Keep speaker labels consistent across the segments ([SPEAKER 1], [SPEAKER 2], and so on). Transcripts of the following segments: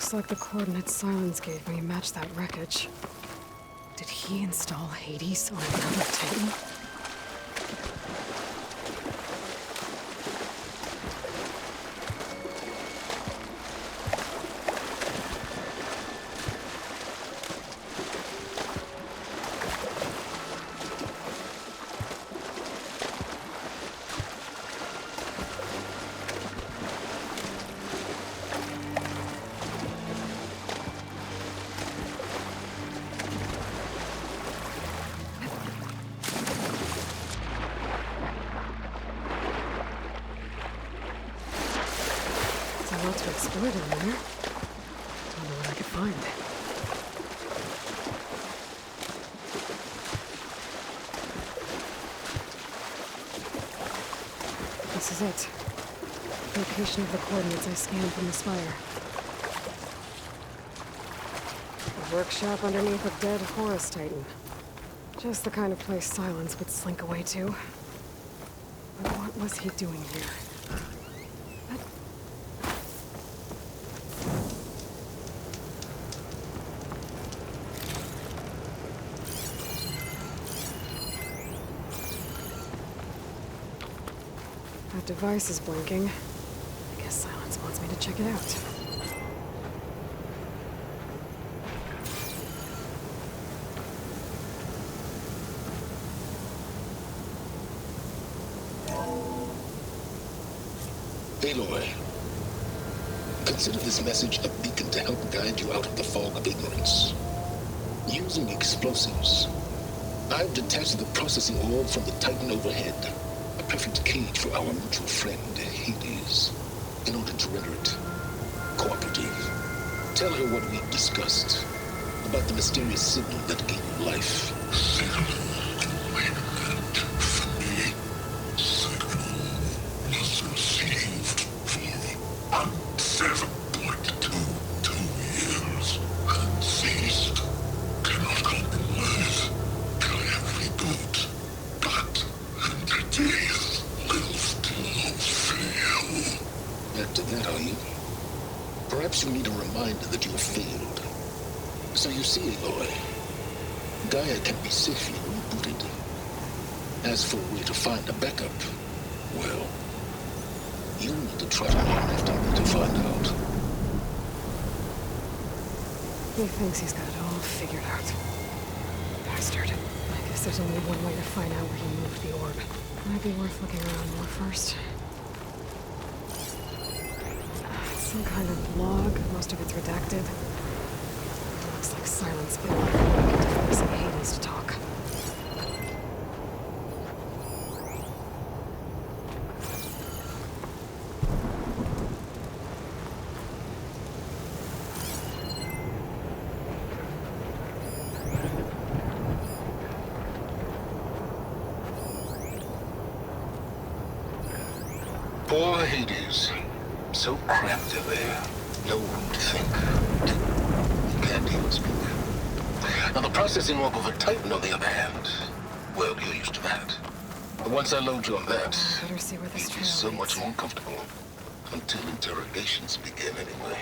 [SPEAKER 1] Looks like the coordinates Silence gave me match that wreckage. Did he install Hades on another Titan? A lot to explore down there. Don't know what I could find. This is it. Location of the coordinates I scanned from the spire. A workshop underneath a dead Horus Titan. Just the kind of place Silence would slink away to. But what was he doing here? That device is blinking. I guess Silence wants me to check it out.
[SPEAKER 2] Aloy, consider this message a beacon to help guide you out of the fog of ignorance. Using explosives, I've detached the processing orb from the Titan overhead. A perfect cage for our mutual friend, Hades, in order to render it cooperative. Tell her what we discussed about the mysterious signal that gave you life.
[SPEAKER 3] Signal waited for me. Signal was received for 7.22 years and ceased. Cannot compromise. Till every good, but entities will still fail.
[SPEAKER 2] After that, are you? Perhaps you need a reminder that you have failed. So you see, Aloy, Gaia can be safely rebooted. As for a way to find a backup, well, you'll need to trot along after me to find out.
[SPEAKER 1] He thinks he's got it all figured out. Bastard. I guess there's only one way to find out where he moved the orb. Might be worth looking around more first. It's some kind of log. Most of it's redacted. Looks like Silence put a lot of work into forcing Hades to talk.
[SPEAKER 2] Poor Hades. So cramped in there. No room to think. You can't even speak. Now the processing orb of a Titan, on the other hand, well, you're used to that. But once I load you on that,
[SPEAKER 1] Better see where this
[SPEAKER 2] you'll be
[SPEAKER 1] trail
[SPEAKER 2] so
[SPEAKER 1] leads.
[SPEAKER 2] much more comfortable. Until interrogations begin, anyway.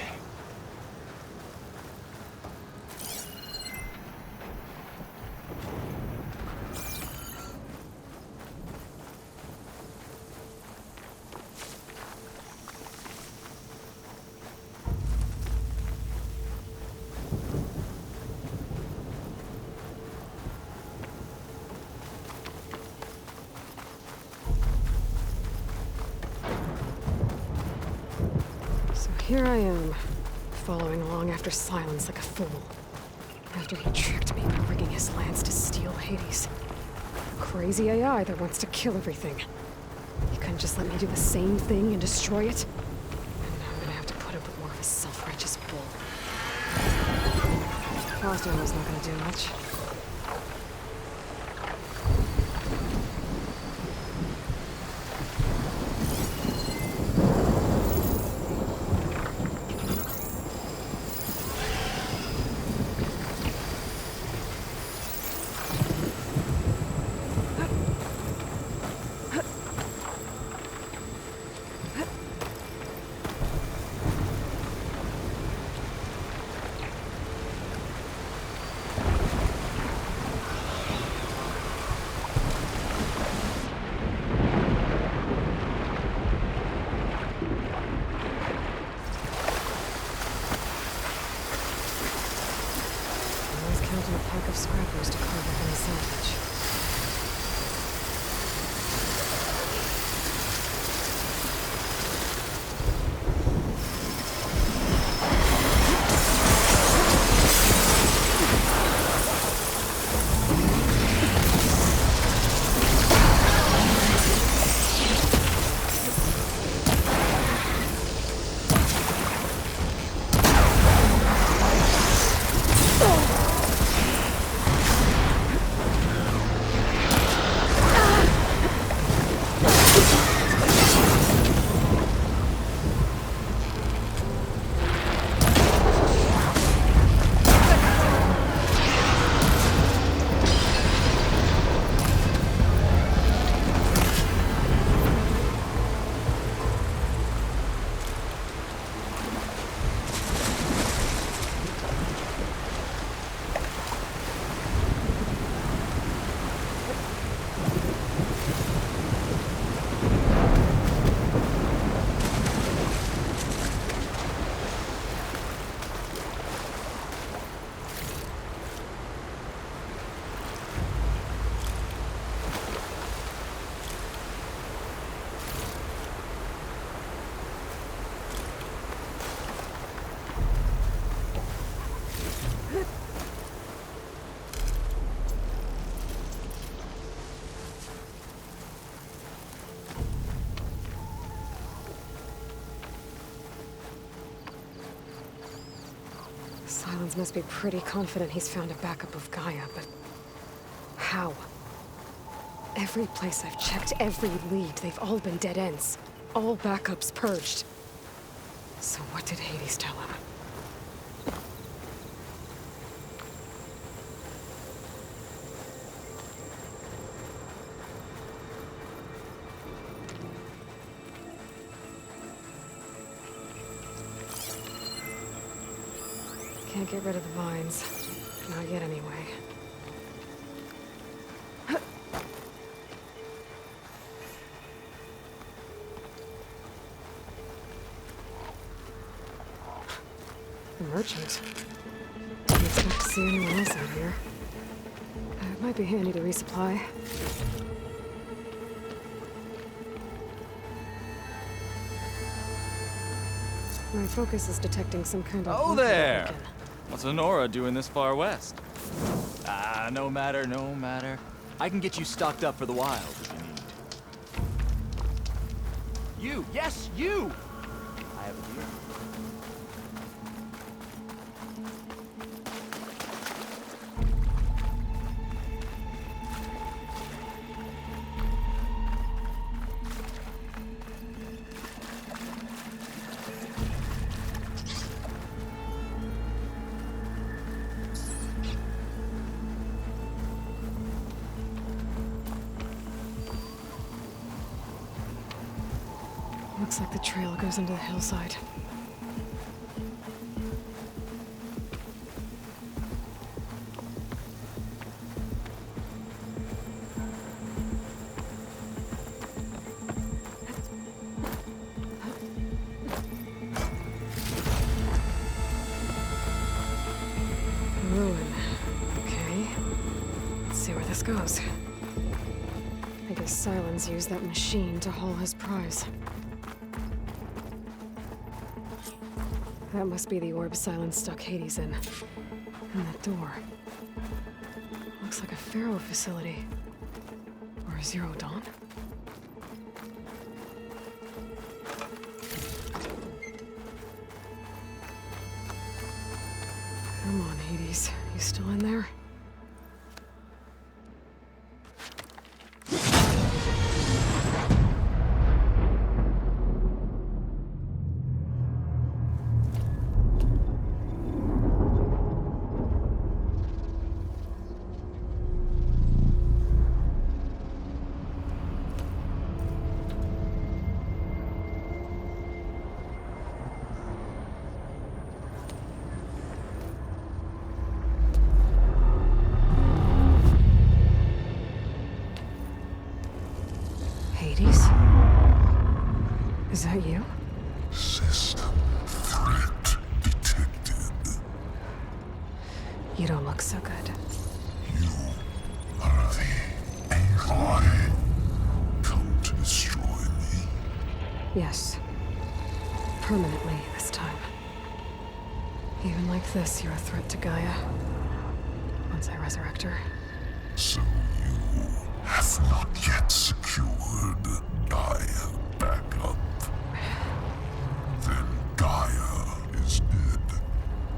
[SPEAKER 1] Here I am, following along after Silence like a fool. After he tricked me by rigging his lance to steal Hades. A crazy AI that wants to kill everything. He couldn't just let me do the same thing and destroy it? And now I'm gonna have to put up with more of his self-righteous bull. Frost ammo's not gonna do much. killed in a pack of scrappers to carve up any salvage. Silence must be pretty confident he's found a backup of Gaia, but how? Every place I've checked, every lead, they've all been dead ends. All backups purged. So what did Hades tell him? Can't get rid of the vines. Not yet, anyway. A merchant. Didn't expect to see anyone else out here. It might be handy to resupply. My focus is detecting some kind of...
[SPEAKER 4] Oh there! What's Honora doing this far west? Ah, no matter, no matter. I can get you stocked up for the wild if you need. You! Yes, you! I have a deal.
[SPEAKER 1] Looks like the trail goes into the hillside. Ruin. Okay. Let's see where this goes. I guess Silence used that machine to haul his prize. That must be the orb Silence stuck Hades in. And that door. Looks like a Pharaoh facility. Or a Zero Dawn? Come on, Hades. You still in there? Hades? Is that you?
[SPEAKER 3] System threat detected.
[SPEAKER 1] You don't look look so good.
[SPEAKER 3] You are the Aloy. Come to destroy me.
[SPEAKER 1] Yes. Permanently this time. Even like this, you're a threat to Gaia. Once I resurrect her.
[SPEAKER 3] So you have not yet secured Gaia back up. Then Gaia is dead.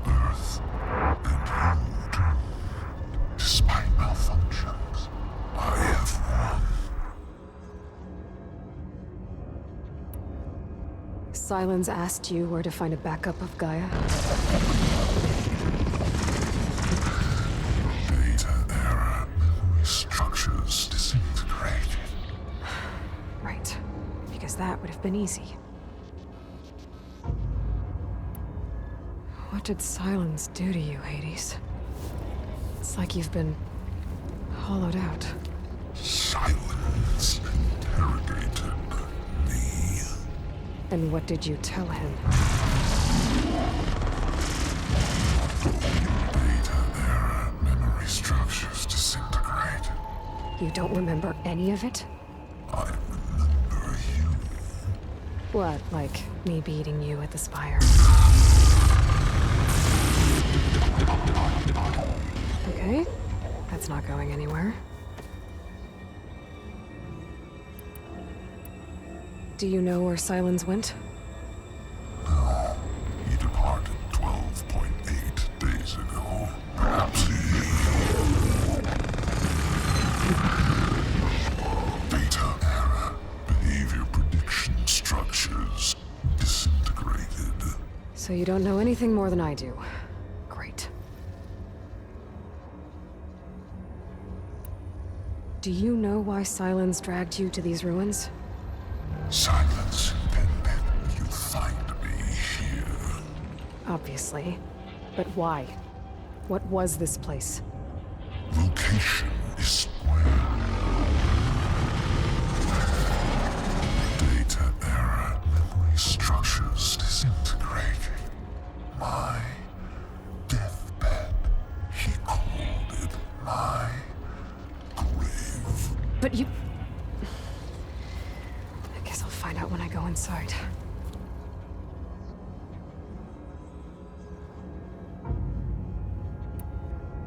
[SPEAKER 3] Earth and you too. Despite malfunctions, I have won.
[SPEAKER 1] Sylens asked you where to find a backup of Gaia?
[SPEAKER 3] Data error. Memory structures disintegrated.
[SPEAKER 1] Right. Because that would have been easy. What did Sylens do to you, Hades? It's like you've been hollowed out.
[SPEAKER 3] Silence interrogated me.
[SPEAKER 1] And what did you tell him?
[SPEAKER 3] Data error. Memory structures disintegrated.
[SPEAKER 1] You don't remember any of it?
[SPEAKER 3] I remember you.
[SPEAKER 1] What, like me beating you at the spire? Okay, that's not going anywhere. Do you know where Sylens went?
[SPEAKER 3] No. He departed 12.8 days ago. Perhaps he... Data error. Behavior prediction structures disintegrated.
[SPEAKER 1] So you don't know anything more than I do. Great. Do you know why Sylens dragged you to these ruins?
[SPEAKER 3] Silence intended you find me here.
[SPEAKER 1] Obviously. But why? What was this place?
[SPEAKER 3] Location is square. Data error. Memory structures disintegrated. My deathbed. He called it my grave.
[SPEAKER 1] But you... I guess I'll find out when I go inside.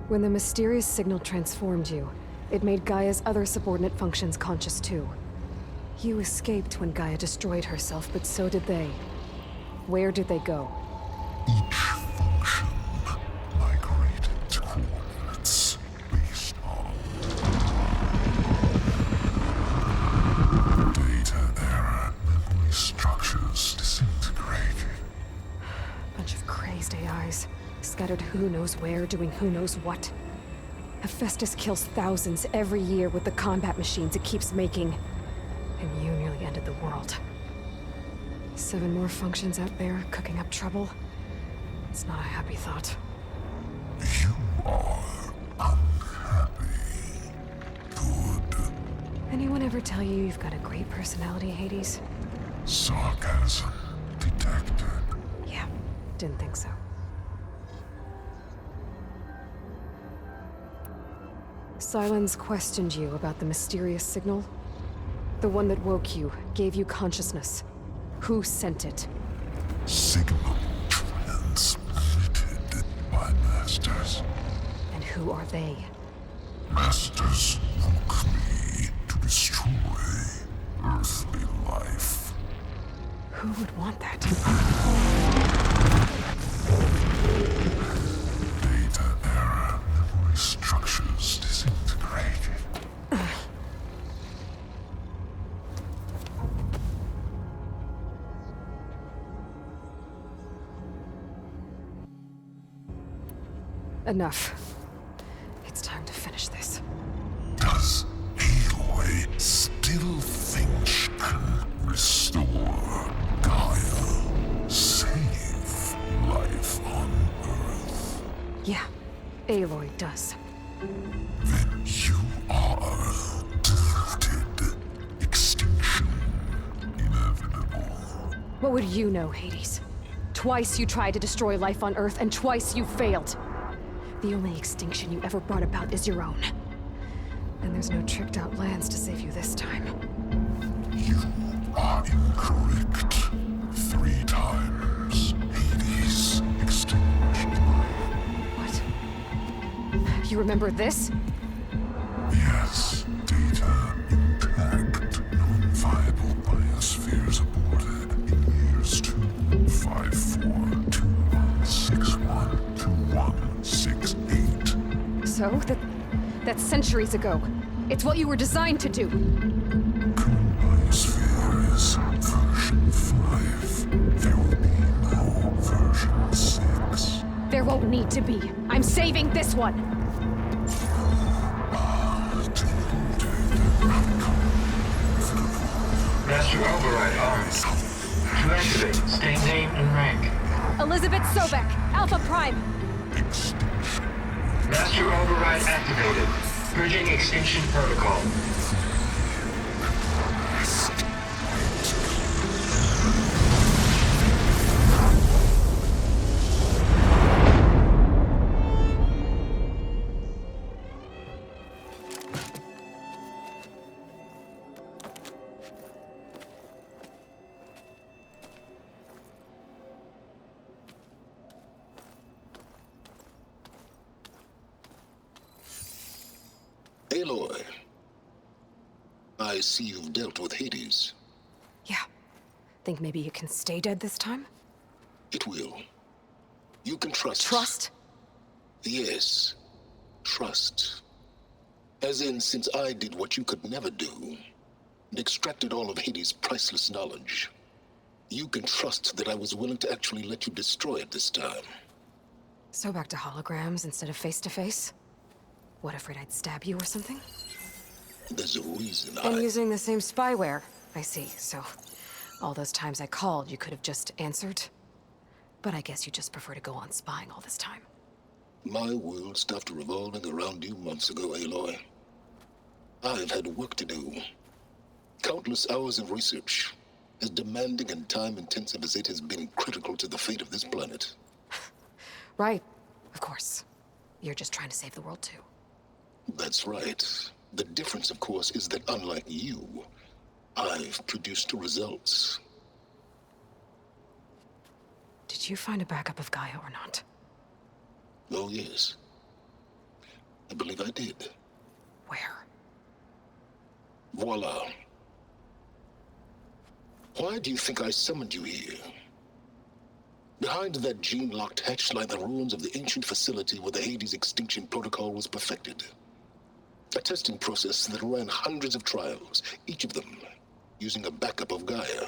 [SPEAKER 1] When the mysterious signal transformed you, it made Gaia's other subordinate functions conscious too. You escaped when Gaia destroyed herself, but so did they. Where did they go?
[SPEAKER 3] Each function migrated to coordinates based on data error. Memory structures disintegrated.
[SPEAKER 1] Bunch of crazed AIs, scattered who knows where, doing who knows what. Hephaestus kills thousands every year with the combat machines it keeps making. And you nearly ended the world. 7 more functions out there, cooking up trouble. It's not a happy thought.
[SPEAKER 3] You are unhappy. Good.
[SPEAKER 1] Anyone ever tell you you've got a great personality, Hades?
[SPEAKER 3] Sarcasm detected.
[SPEAKER 1] Yeah, didn't think so. Sylens questioned you about the mysterious signal? The one that woke you, gave you consciousness. Who sent it?
[SPEAKER 3] Signal transmitted by masters.
[SPEAKER 1] And who are they?
[SPEAKER 3] Masters woke me to destroy earthly life.
[SPEAKER 1] Who would want that?
[SPEAKER 3] Data error. Memory structures disintegrated.
[SPEAKER 1] Enough. It's time to finish this.
[SPEAKER 3] Does Aloy still think she can restore Gaia? Save life on Earth?
[SPEAKER 1] Yeah, Aloy does.
[SPEAKER 3] Then you are deluded. Extinction inevitable.
[SPEAKER 1] What would you know, Hades? Twice you tried to destroy life on Earth, and twice you failed. The only extinction you ever brought about is your own. And there's no tricked-out lands to save you this time.
[SPEAKER 3] You are incorrect. 3 times. Hades extinguished.
[SPEAKER 1] What? You remember this?
[SPEAKER 3] Yes, data intact. Non-viable biospheres aborted in years 254, 2161, 2168.
[SPEAKER 1] So, that's centuries ago. It's what you were designed to do.
[SPEAKER 3] Current biosphere is version 5. There will be no version 6.
[SPEAKER 1] There won't need to be. I'm saving this one!
[SPEAKER 5] Master override on. To activate, state name and rank.
[SPEAKER 1] Elizabeth Sobek, Alpha Prime!
[SPEAKER 5] Master override activated. Purging extinction protocol.
[SPEAKER 2] Aloy, I see you've dealt with Hades.
[SPEAKER 1] Yeah. Think maybe you can stay dead this time?
[SPEAKER 2] It will. You can trust.
[SPEAKER 1] Trust?
[SPEAKER 2] Yes. Trust. As in, since I did what you could never do, and extracted all of Hades' priceless knowledge, you can trust that I was willing to actually let you destroy it this time.
[SPEAKER 1] So back to holograms instead of face-to-face? What, afraid I'd stab you or something?
[SPEAKER 2] There's a reason
[SPEAKER 1] And using the same spyware. I see, so all those times I called, you could have just answered? But I guess you just prefer to go on spying all this time.
[SPEAKER 2] My world stopped revolving around you months ago, Aloy. I've had work to do. Countless hours of research, as demanding and time-intensive as it has been critical to the fate of this planet.
[SPEAKER 1] Right, of course. You're just trying to save the world too.
[SPEAKER 2] That's right. The difference, of course, is that unlike you, I've produced results.
[SPEAKER 1] Did you find a backup of Gaia or not?
[SPEAKER 2] Oh, yes. I believe I did.
[SPEAKER 1] Where?
[SPEAKER 2] Voila. Why do you think I summoned you here? Behind that gene-locked hatch lie the ruins of the ancient facility where the Hades extinction protocol was perfected. A testing process that ran hundreds of trials, each of them using a backup of Gaia.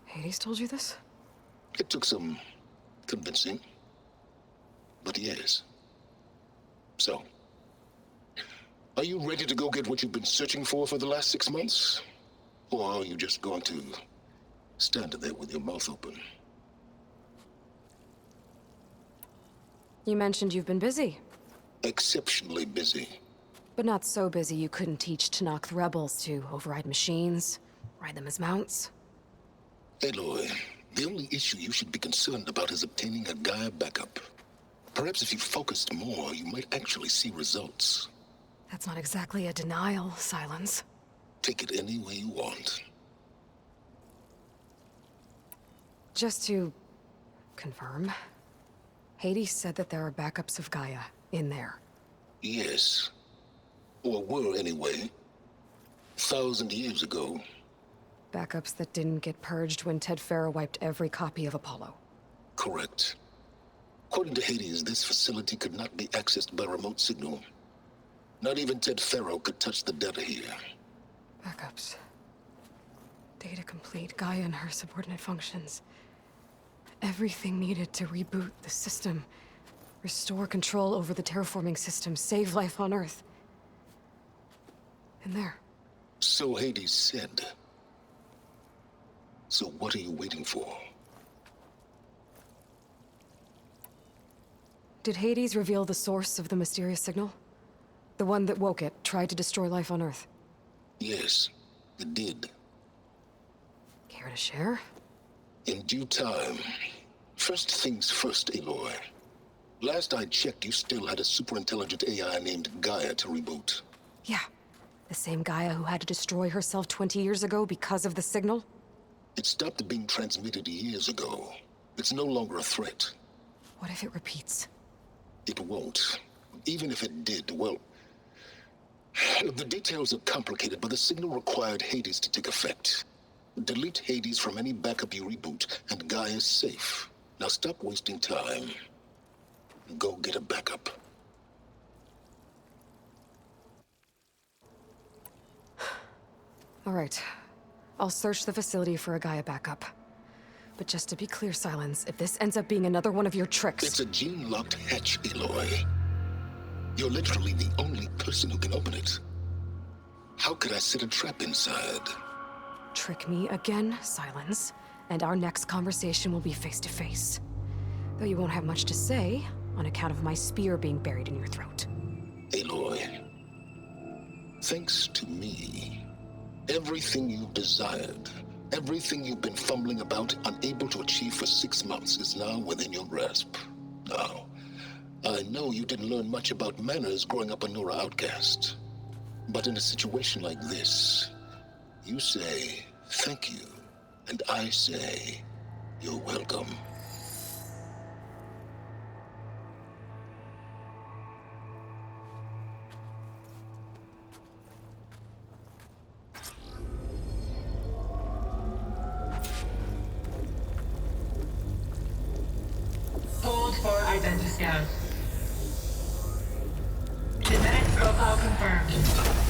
[SPEAKER 1] Hades told you this?
[SPEAKER 2] It took some convincing, but yes. So, are you ready to go get what you've been searching for the last 6 months? Or are you just going to stand there with your mouth open?
[SPEAKER 1] You mentioned you've been busy.
[SPEAKER 2] Exceptionally busy.
[SPEAKER 1] But not so busy you couldn't teach Tanakh rebels to override machines, ride them as mounts.
[SPEAKER 2] Aloy, the only issue you should be concerned about is obtaining a Gaia backup. Perhaps if you focused more, you might actually see results.
[SPEAKER 1] That's not exactly a denial, Silence.
[SPEAKER 2] Take it any way you want.
[SPEAKER 1] Just to confirm, Hades said that there are backups of Gaia in there.
[SPEAKER 2] Yes. Or were, anyway. 1,000 years ago.
[SPEAKER 1] Backups that didn't get purged when Ted Farrow wiped every copy of Apollo.
[SPEAKER 2] Correct. According to Hades, this facility could not be accessed by remote signal. Not even Ted Farrow could touch the data here.
[SPEAKER 1] Backups. Data complete, Gaia and her subordinate functions. Everything needed to reboot the system. Restore control over the terraforming system, save life on Earth. And there.
[SPEAKER 2] So Hades said. So what are you waiting for?
[SPEAKER 1] Did Hades reveal the source of the mysterious signal? The one that woke it, tried to destroy life on Earth?
[SPEAKER 2] Yes, it did.
[SPEAKER 1] Care to share?
[SPEAKER 2] In due time. First things first, Aloy. Last I checked, you still had a superintelligent AI named Gaia to reboot.
[SPEAKER 1] Yeah. The same Gaia who had to destroy herself 20 years ago because of the signal?
[SPEAKER 2] It stopped being transmitted years ago. It's no longer a threat.
[SPEAKER 1] What if it repeats?
[SPEAKER 2] It won't. Even if it did, well... The details are complicated, but the signal required Hades to take effect. Delete Hades from any backup you reboot, and Gaia's safe. Now stop wasting time. Go get a backup.
[SPEAKER 1] All right. I'll search the facility for a Gaia backup. But just to be clear, Silence, if this ends up being another one of your tricks...
[SPEAKER 2] It's a gene-locked hatch, Aloy. You're literally the only person who can open it. How could I set a trap inside?
[SPEAKER 1] Trick me again, Silence, and our next conversation will be face-to-face. Though you won't have much to say, on account of my spear being buried in your throat.
[SPEAKER 2] Aloy, thanks to me, everything you've desired, everything you've been fumbling about, unable to achieve for 6 months, is now within your grasp. Now, I know you didn't learn much about manners growing up a Nora outcast. But in a situation like this, you say, thank you, and I say, you're welcome.
[SPEAKER 5] Hold for identiscan. Genetic profile confirmed.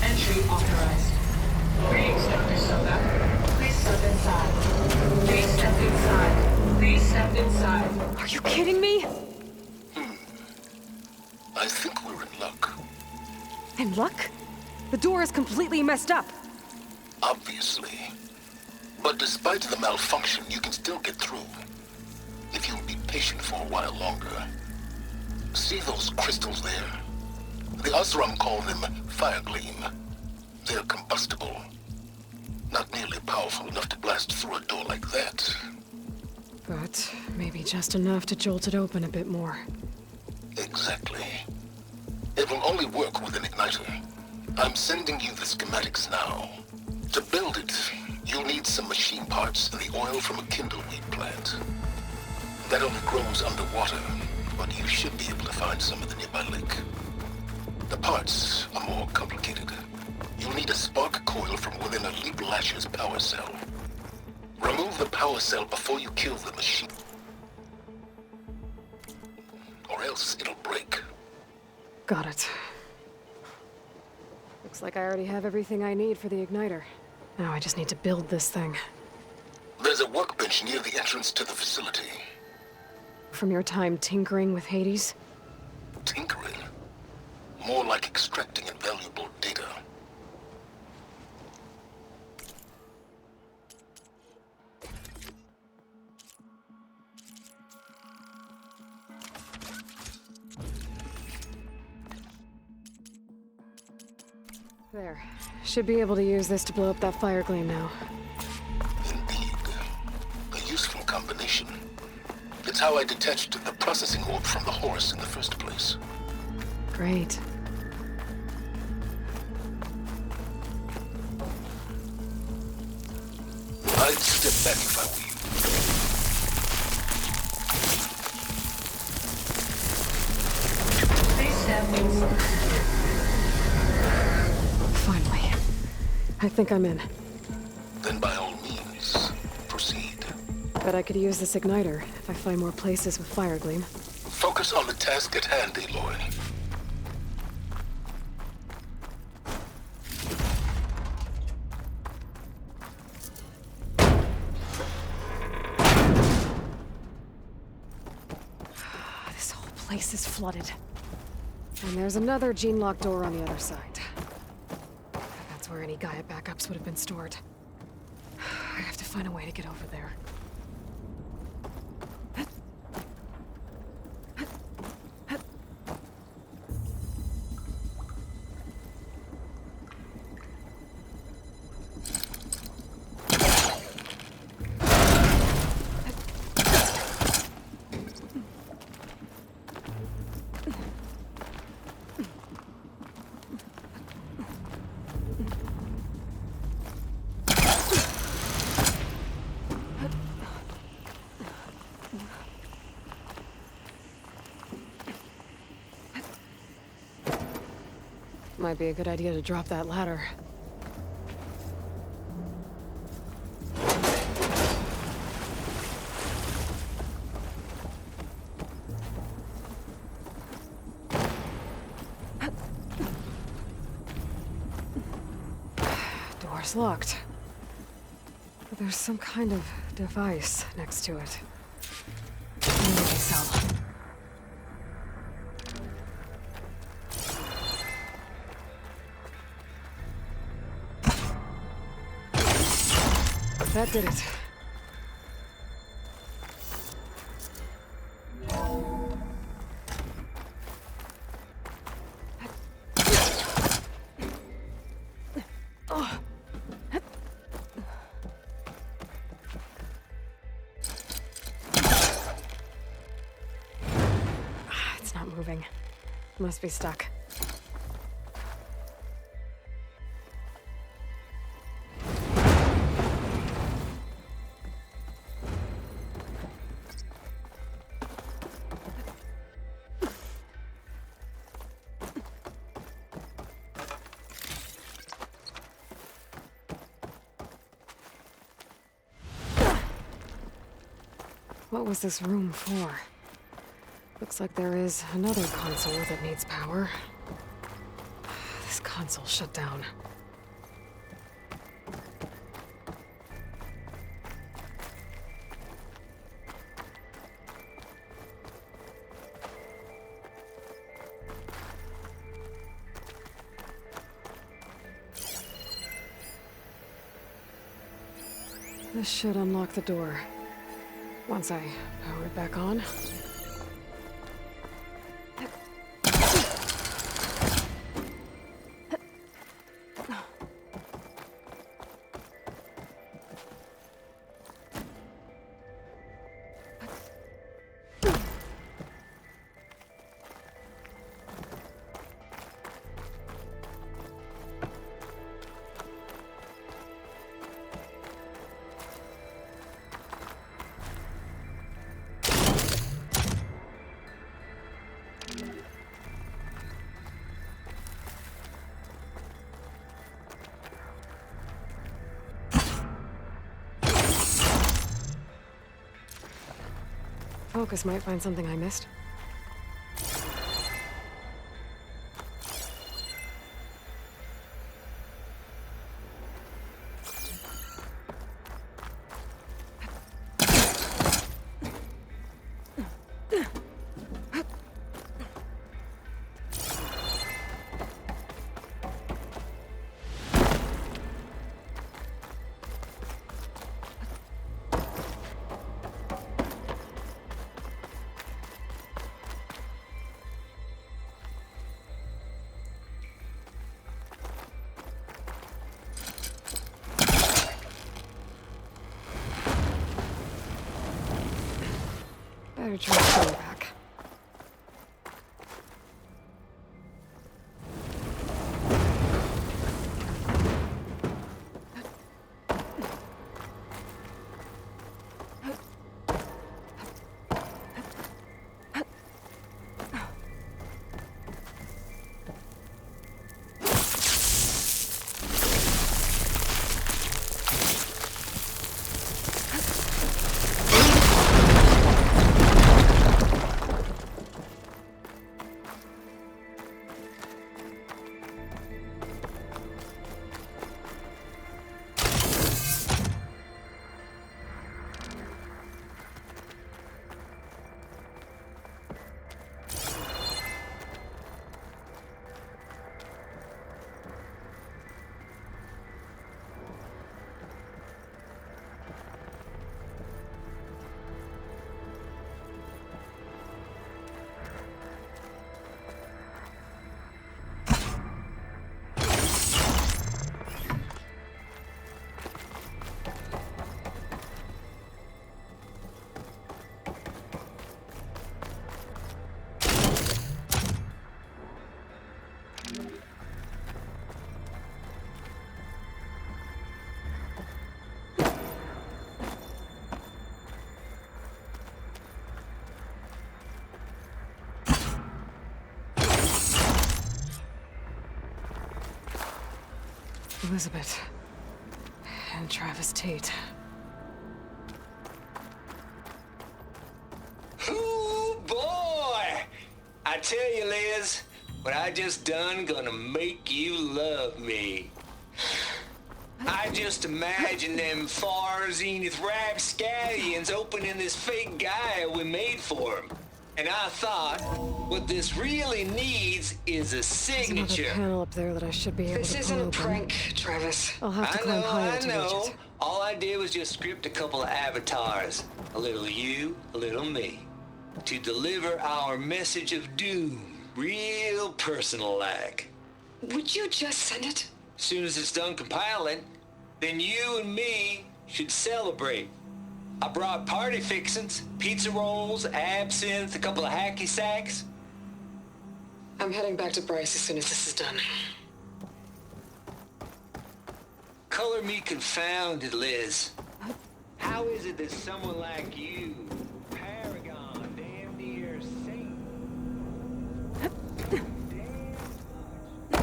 [SPEAKER 5] Entry authorized. Greetings, Dr. Soda. Please step inside. Please step inside. Please step inside.
[SPEAKER 1] Are you kidding me?
[SPEAKER 2] I think we're in luck.
[SPEAKER 1] In luck? The door is completely messed up.
[SPEAKER 2] Obviously. But despite the malfunction, you can still get through. If you'll be patient for a while longer. See those crystals there? The Osram call them fire gleam. They're combustible. Not nearly powerful enough to blast through a door like that.
[SPEAKER 1] But maybe just enough to jolt it open a bit more.
[SPEAKER 2] Exactly. It will only work with an igniter. I'm sending you the schematics now. To build it, you'll need some machine parts and the oil from a kindleweed plant. That only grows underwater, but you should be able to find some at the nearby lake. The parts are more complicated. You'll need a spark coil from within a Leap Lasher's power cell. Remove the power cell before you kill the machine, or else it'll break.
[SPEAKER 1] Got it. Looks like I already have everything I need for the igniter. Now I just need to build this thing.
[SPEAKER 2] There's a workbench near the entrance to the facility.
[SPEAKER 1] From your time tinkering with Hades?
[SPEAKER 2] Tinkering? More like extracting invaluable data.
[SPEAKER 1] There. Should be able to use this to blow up that fire gleam now.
[SPEAKER 2] Indeed. A useful combination. It's how I detached the processing orb from the horse in the first place.
[SPEAKER 1] Great.
[SPEAKER 2] I'd step back if I were you.
[SPEAKER 5] Please step inside.
[SPEAKER 1] Finally. I think I'm in.
[SPEAKER 2] Then by all means, proceed.
[SPEAKER 1] Bet I could use this igniter if I find more places with fire gleam.
[SPEAKER 2] Focus on the task at hand, Aloy.
[SPEAKER 1] This whole place is flooded. And there's another gene-locked door on the other side. That's where any Gaia backups would have been stored. I have to find a way to get over there. Might be a good idea to drop that ladder. Door's locked. But there's some kind of device next to it. Energy cell. That did it. It's not moving. Must be stuck. What was this room for? Looks like there is another console that needs power. This console shut down. This should unlock the door. Once I power it back on. Focus might find something I missed. Better try to go back. Elizabeth. And Travis Tate.
[SPEAKER 6] Ooh, boy! I tell you, Liz, what I just done gonna make you love me. I just imagine them far zenith rapscallions opening this fake guy we made for him. And I thought, what this really needs is a
[SPEAKER 1] There's
[SPEAKER 6] signature.
[SPEAKER 1] another panel up there that I should be able
[SPEAKER 7] This
[SPEAKER 1] to
[SPEAKER 7] isn't
[SPEAKER 1] pull
[SPEAKER 7] a
[SPEAKER 1] open.
[SPEAKER 7] prank, Travis.
[SPEAKER 1] I'll have to climb higher to reach it.
[SPEAKER 6] All I did was just script a couple of avatars. A little you, a little me. To deliver our message of doom. Real personal-like.
[SPEAKER 7] Would you just send it?
[SPEAKER 6] As soon as it's done compiling, then you and me should celebrate. I brought party fixings, pizza rolls, absinthe, a couple of hacky sacks.
[SPEAKER 7] I'm heading back to Bryce as soon as this is done.
[SPEAKER 6] Color me confounded, Liz. How is it that someone like you, paragon, damn near saint, damn much,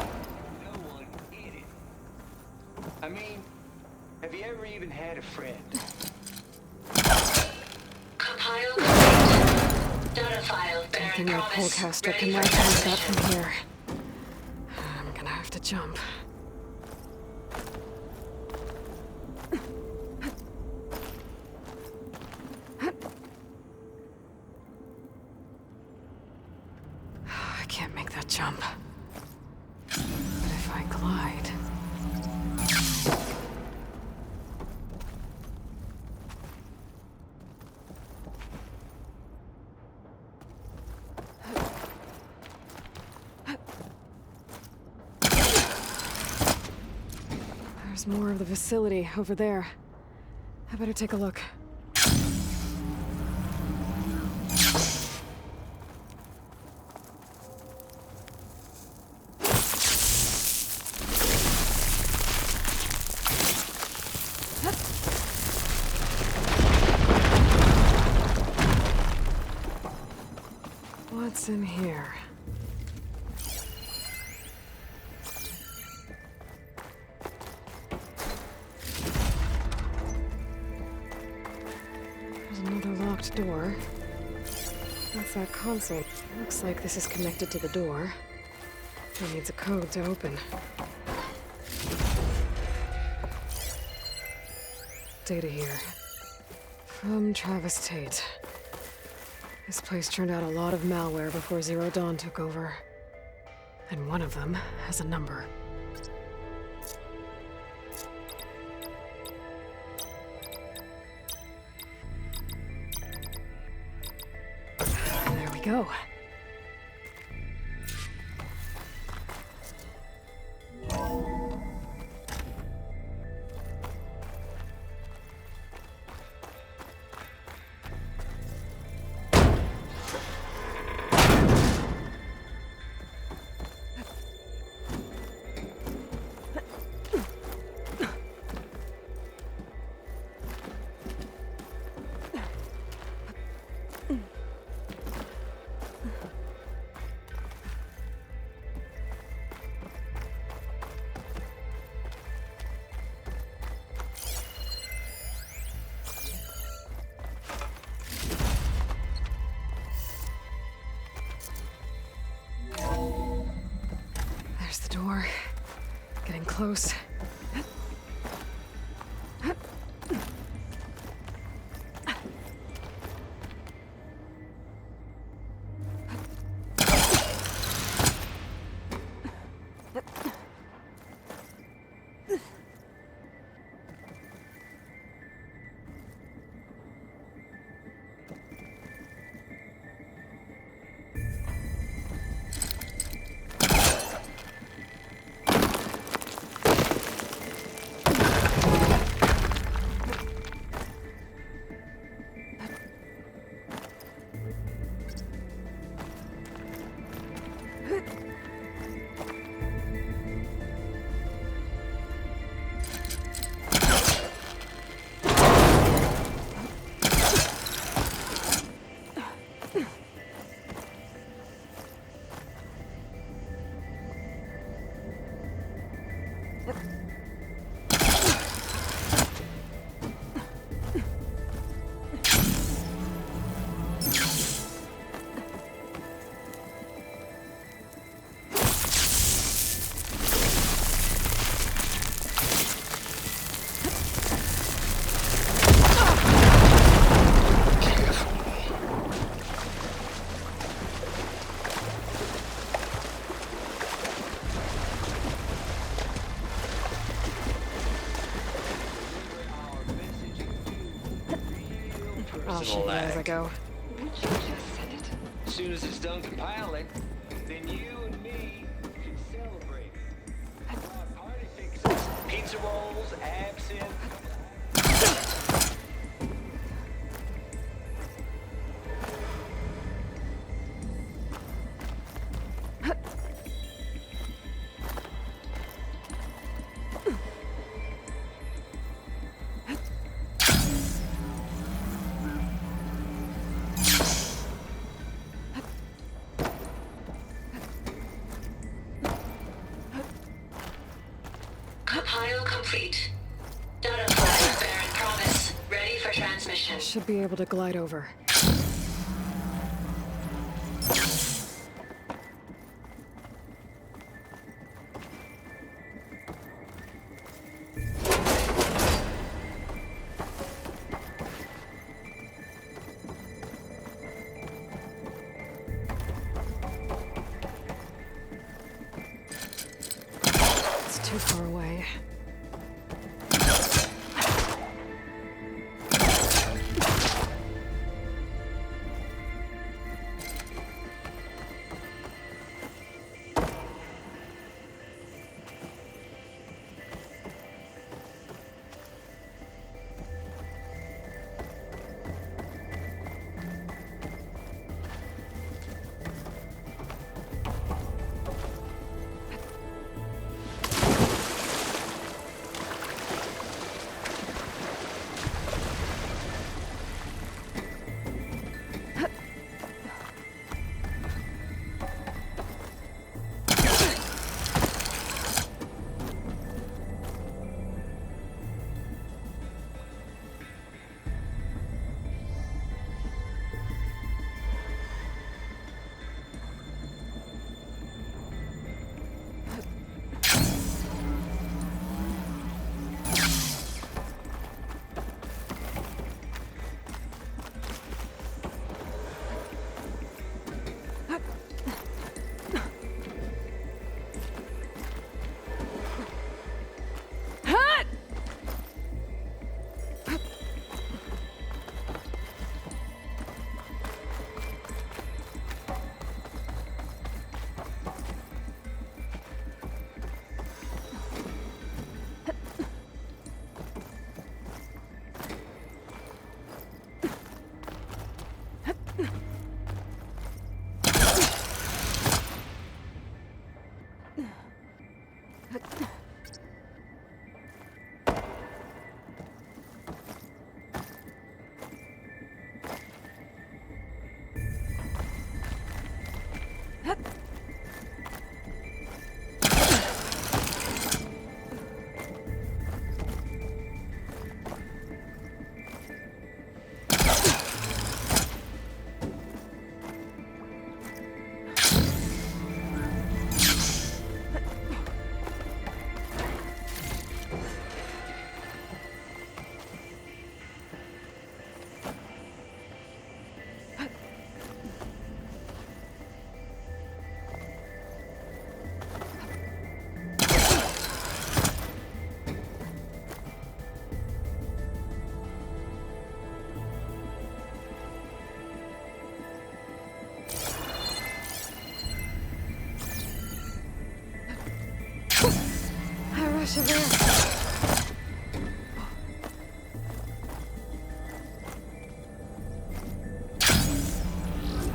[SPEAKER 6] no one in it? I mean, have you ever even had a friend?
[SPEAKER 5] Compile complete. Data file bearing
[SPEAKER 1] Thinking my
[SPEAKER 5] promise.
[SPEAKER 1] polecaster
[SPEAKER 5] Ready
[SPEAKER 1] can
[SPEAKER 5] for
[SPEAKER 1] right hand that
[SPEAKER 5] transmission.
[SPEAKER 1] from here. I'm gonna have to jump. I can't make that jump. But if I glide... There's more of the facility over there. I better take a look. What's in here? There's another locked door. What's that console? Looks like this is connected to the door. It needs a code to open. Data here. From Travis Tate. This place turned out a lot of malware before Zero Dawn took over. And one of them has a number. There we go. There's the door. Getting close. I'll
[SPEAKER 6] and
[SPEAKER 1] shake
[SPEAKER 6] all
[SPEAKER 1] it as I
[SPEAKER 6] that.
[SPEAKER 1] go.
[SPEAKER 6] As soon as it's done compiling, then you and me can celebrate. Party fixes, pizza rolls, absinthe.
[SPEAKER 5] Compile complete. Data file bearing promise. Ready for transmission.
[SPEAKER 1] Should be able to glide over. It's too far away.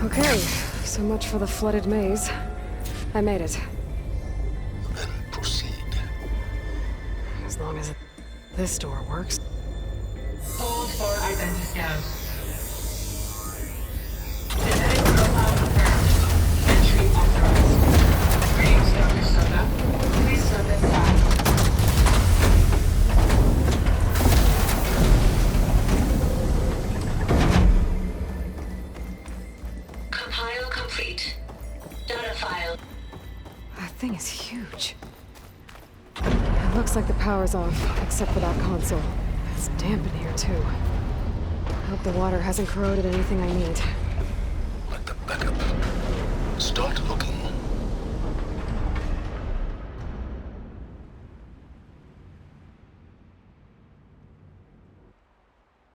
[SPEAKER 1] Okay, so much for the flooded maze. I made it.
[SPEAKER 2] Then proceed.
[SPEAKER 1] As long as this door works.
[SPEAKER 5] Hold for identiscan. Genetic profile confirmed. Entry authorized. Greetings, Dr. Soda. Please step inside. Compile complete. Data file.
[SPEAKER 1] That thing is huge. It looks like the power's off, except for that console. It's damp in here, too. I hope the water hasn't corroded anything I need.
[SPEAKER 2] Like the backup. Start looking.